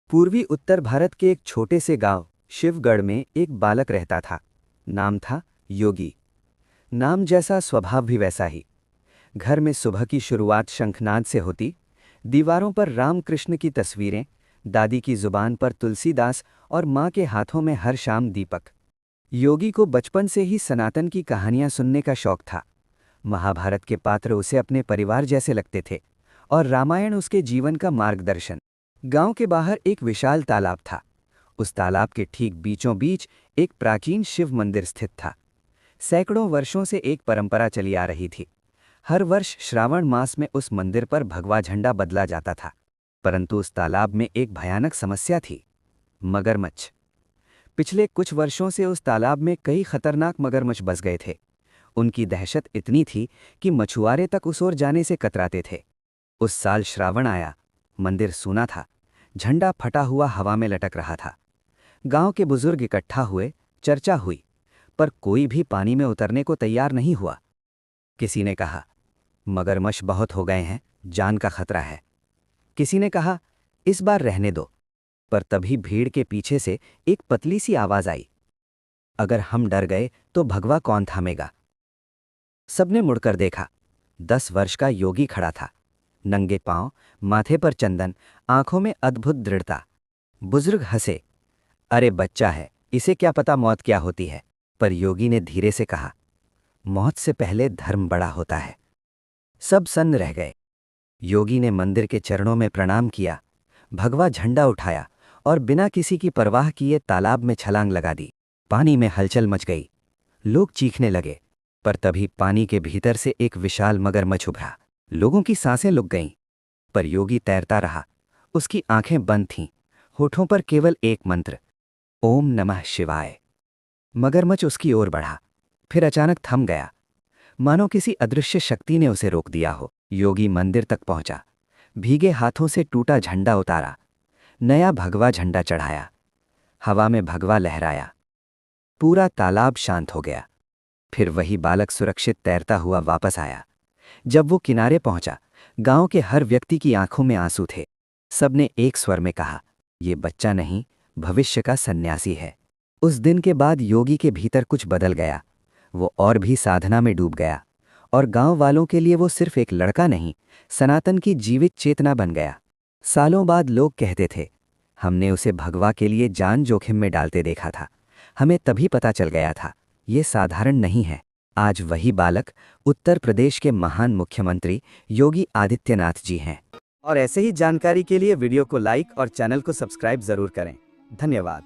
पूर्वी उत्तर भारत के एक छोटे से गांव शिवगढ़ में एक बालक रहता था। नाम था योगी। नाम जैसा स्वभाव भी वैसा ही। घर में सुबह की शुरुआत शंखनाद से होती। दीवारों पर रामकृष्ण की तस्वीरें, दादी की जुबान पर तुलसीदास और माँ के हाथों में हर शाम दीपक। योगी को बचपन से ही सनातन की कहानियां सुनने का शौक था। महाभारत के पात्र उसे अपने परिवार जैसे लगते थे और रामायण उसके जीवन का मार्गदर्शन। गांव के बाहर एक विशाल तालाब था। उस तालाब के ठीक बीचों बीच एक प्राचीन शिव मंदिर स्थित था। सैकड़ों वर्षों से एक परंपरा चली आ रही थी। हर वर्ष श्रावण मास में उस मंदिर पर भगवा झंडा बदला जाता था। परंतु उस तालाब में एक भयानक समस्या थी, मगरमच्छ। पिछले कुछ वर्षों से उस तालाब में कई खतरनाक मगरमच्छ बस गए थे। उनकी दहशत इतनी थी कि मछुआरे तक उस ओर जाने से कतराते थे। उस साल श्रावण आया। मंदिर सूना था। झंडा फटा हुआ हवा में लटक रहा था। गांव के बुजुर्ग इकट्ठा हुए, चर्चा हुई, पर कोई भी पानी में उतरने को तैयार नहीं हुआ। किसी ने कहा, मगरमच्छ बहुत हो गए हैं, जान का खतरा है। किसी ने कहा, इस बार रहने दो। पर तभी भीड़ के पीछे से एक पतली सी आवाज आई, अगर हम डर गए तो भगवा कौन थामेगा। सबने मुड़कर देखा। 10 वर्ष का योगी खड़ा था, नंगे पांव, माथे पर चंदन, आंखों में अद्भुत दृढ़ता। बुजुर्ग हंसे, अरे बच्चा है, इसे क्या पता मौत क्या होती है। पर योगी ने धीरे से कहा, मौत से पहले धर्म बड़ा होता है। सब सन्न रह गए। योगी ने मंदिर के चरणों में प्रणाम किया, भगवा झंडा उठाया और बिना किसी की परवाह किए तालाब में छलांग लगा दी। पानी में हलचल मच गई। लोग चीखने लगे। पर तभी पानी के भीतर से एक विशाल मगरमच्छ उभरा। लोगों की सांसें रुक गईं। पर योगी तैरता रहा। उसकी आंखें बंद थीं, होठों पर केवल एक मंत्र, ओम नमः शिवाय। मगरमच्छ उसकी ओर बढ़ा, फिर अचानक थम गया, मानो किसी अदृश्य शक्ति ने उसे रोक दिया हो। योगी मंदिर तक पहुंचा, भीगे हाथों से टूटा झंडा उतारा, नया भगवा झंडा चढ़ाया, हवा में भगवा लहराया। पूरा तालाब शांत हो गया। फिर वही बालक सुरक्षित तैरता हुआ वापस आया। जब वो किनारे पहुंचा, गांव के हर व्यक्ति की आंखों में आंसू थे। सबने एक स्वर में कहा, ये बच्चा नहीं, भविष्य का सन्यासी है। उस दिन के बाद योगी के भीतर कुछ बदल गया। वो और भी साधना में डूब गया और गांव वालों के लिए वो सिर्फ एक लड़का नहीं, सनातन की जीवित चेतना बन गया। सालों बाद लोग कहते थे, हमने उसे भगवा के लिए जान जोखिम में डालते देखा था। हमें तभी पता चल गया था, ये साधारण नहीं है। आज वही बालक उत्तर प्रदेश के महान मुख्यमंत्री योगी आदित्यनाथ जी हैं। और ऐसे ही जानकारी के लिए वीडियो को लाइक और चैनल को सब्सक्राइब जरूर करें। धन्यवाद।